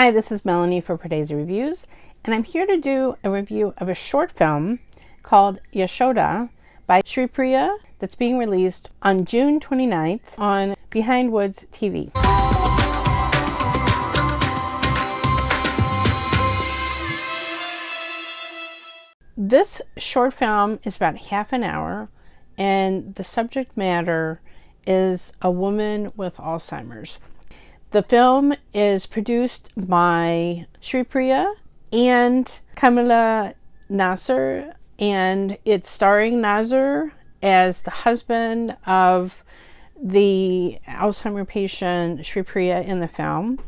Hi, this is Melanie for Pardesi Reviews, and I'm here to do a review of a short film called Yasodha by Sripriya that's being released on June 29th on Behind Woods TV. This short film is about half an hour, and the subject matter is a woman with Alzheimer's. The film is produced by Sripriya and Kamila Nasser, and it's starring Nasser as the husband of the Alzheimer patient Sripriya in the film.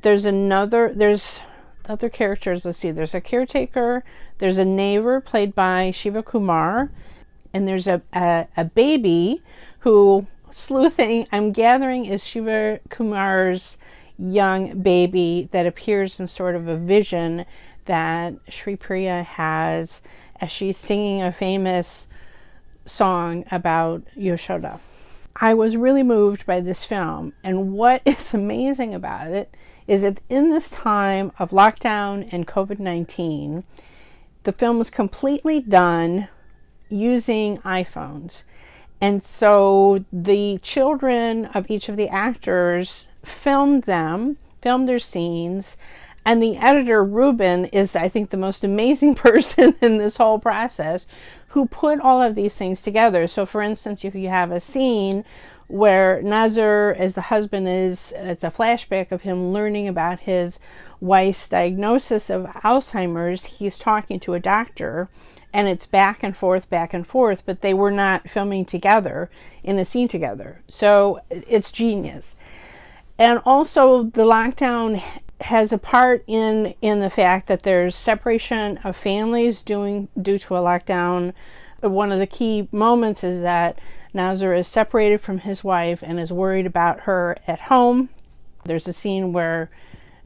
There's other characters. Let's see, there's a caretaker, there's a neighbor played by Shiva Kumar, and there's a baby who, sleuthing, I'm gathering, is Shiva Kumar's young baby that appears in sort of a vision that Sripriya has as she's singing a famous song about Yasodha. I was really moved by this film, and what is amazing about it is that in this time of lockdown and COVID-19, the film was completely done using iPhones. And so the children of each of the actors filmed their scenes, and the editor, Ruben, is, I think, the most amazing person in this whole process, who put all of these things together. So for instance, if you have a scene where Nasser, as the husband, it's a flashback of him learning about his wife's diagnosis of Alzheimer's, he's talking to a doctor, and it's back and forth, but they were not filming together in a scene together. So it's genius. And also the lockdown has a part in the fact that there's separation of families due to a lockdown. One of the key moments is that Nasser is separated from his wife and is worried about her at home. There's a scene where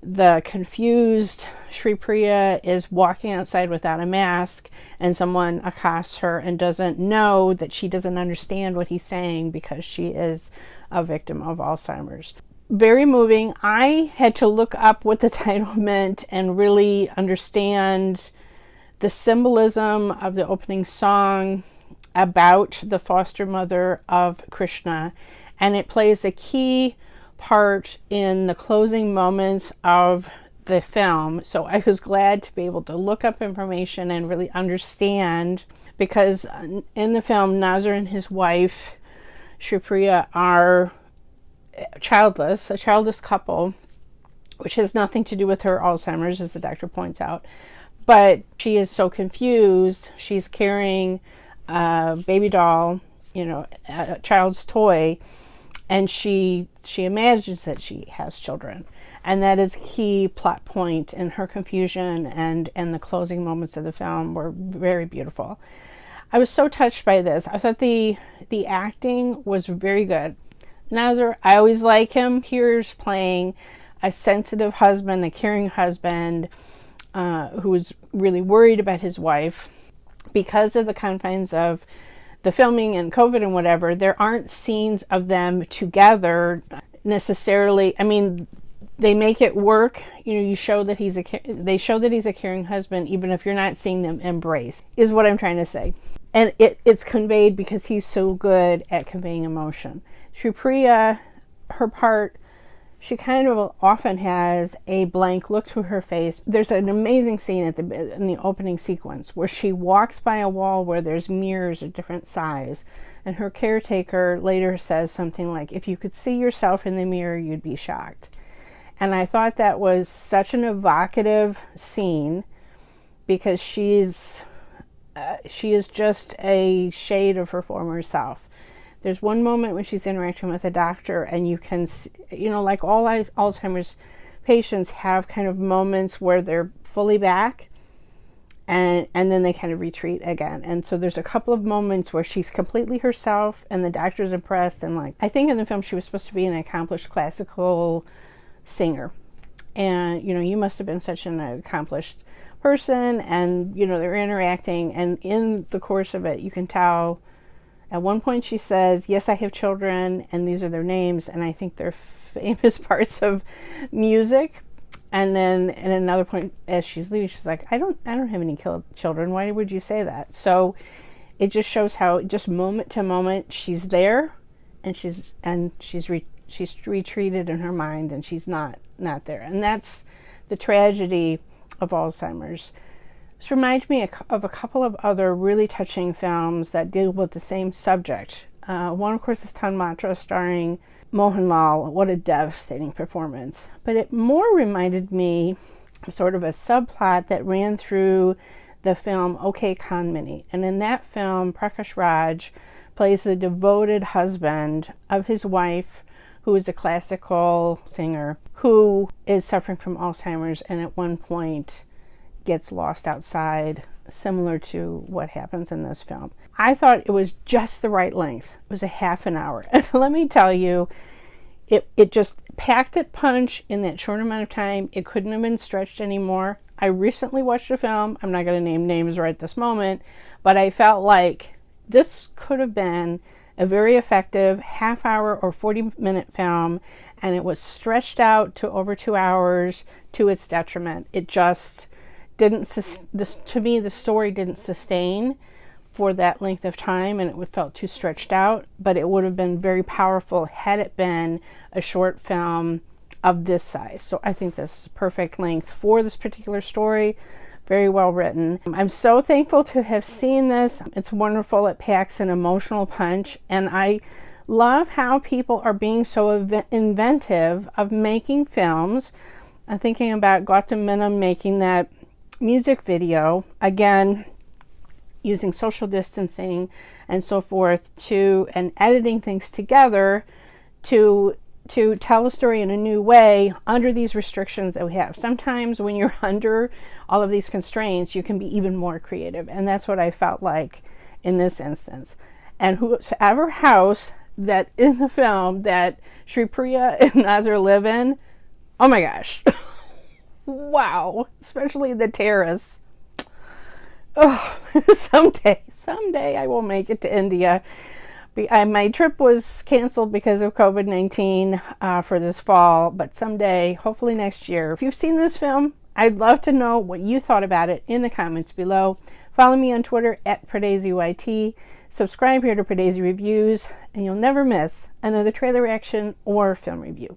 the confused Sripriya is walking outside without a mask, and someone accosts her and doesn't know that she doesn't understand what he's saying because she is a victim of Alzheimer's. Very moving. I had to look up what the title meant and really understand the symbolism of the opening song about the foster mother of Krishna, and it plays a key part in the closing moments of the film. So I was glad to be able to look up information and really understand, because in the film, Nasser and his wife Sripriya are childless, a childless couple, which has nothing to do with her Alzheimer's, as the doctor points out. But she is so confused. She's carrying a baby doll, a child's toy, and she imagines that she has children. And that is a key plot point in her confusion, and the closing moments of the film were very beautiful. I was so touched by this. I thought the acting was very good. Nasser, I always like him. Here's playing a sensitive husband, a caring husband, who is really worried about his wife. Because of the confines of the filming and COVID and whatever, there aren't scenes of them together necessarily. I mean, they make it work. They show that he's a caring husband, even if you're not seeing them embrace, is what I'm trying to say. And it's conveyed because he's so good at conveying emotion. Sripriya, her part, she kind of often has a blank look to her face. There's an amazing scene in the opening sequence where she walks by a wall where there's mirrors of different size, and her caretaker later says something like, "If you could see yourself in the mirror, you'd be shocked." And I thought that was such an evocative scene, because she is just a shade of her former self. There's one moment when she's interacting with a doctor, and you can see, like all Alzheimer's patients have kind of moments where they're fully back, and then they kind of retreat again. And so there's a couple of moments where she's completely herself, and the doctor's impressed. And I think in the film she was supposed to be an accomplished classical singer, and you must have been such an accomplished person, and they're interacting, and in the course of it you can tell. At one point she says, "Yes, I have children, and these are their names," and I think they're famous parts of music. And then at another point, as she's leaving, she's like, I don't have any children. Why would you say that? So it just shows how just moment to moment she's there, and she's retreated in her mind, and she's not there. And that's the tragedy of Alzheimer's. This reminds me of a couple of other really touching films that deal with the same subject. One, of course, is Tanmatra, starring Mohanlal. What a devastating performance. But it more reminded me of sort of a subplot that ran through the film OK Kanmani. And in that film, Prakash Raj plays the devoted husband of his wife, who is a classical singer, who is suffering from Alzheimer's and at one point gets lost outside, similar to what happens in this film. I thought it was just the right length. It was a half an hour. And let me tell you, it just packed its punch in that short amount of time. It couldn't have been stretched anymore. I recently watched a film. I'm not going to name names right this moment, but I felt like this could have been a very effective half-hour or 40-minute film, and it was stretched out to over 2 hours to its detriment. It just didn't, to me, the story didn't sustain for that length of time, and it felt too stretched out, but it would have been very powerful had it been a short film of this size. So I think this is perfect length for this particular story. Very well written. I'm so thankful to have seen this. It's wonderful. It packs an emotional punch, and I love how people are being so inventive of making films. I'm thinking about Gautam Menon making that music video, again, using social distancing and so forth, and editing things together to tell a story in a new way under these restrictions that we have. Sometimes when you're under all of these constraints, you can be even more creative. And that's what I felt like in this instance. And whoever house that in the film that Sripriya and Nasser live in, oh my gosh. Wow. Especially the terrace. Oh, someday I will make it to India. My trip was canceled because of COVID-19 for this fall, but someday, hopefully next year. If you've seen this film, I'd love to know what you thought about it in the comments below. Follow me on Twitter at PardeziYT. Subscribe here to Pardesi Reviews, and you'll never miss another trailer reaction or film review.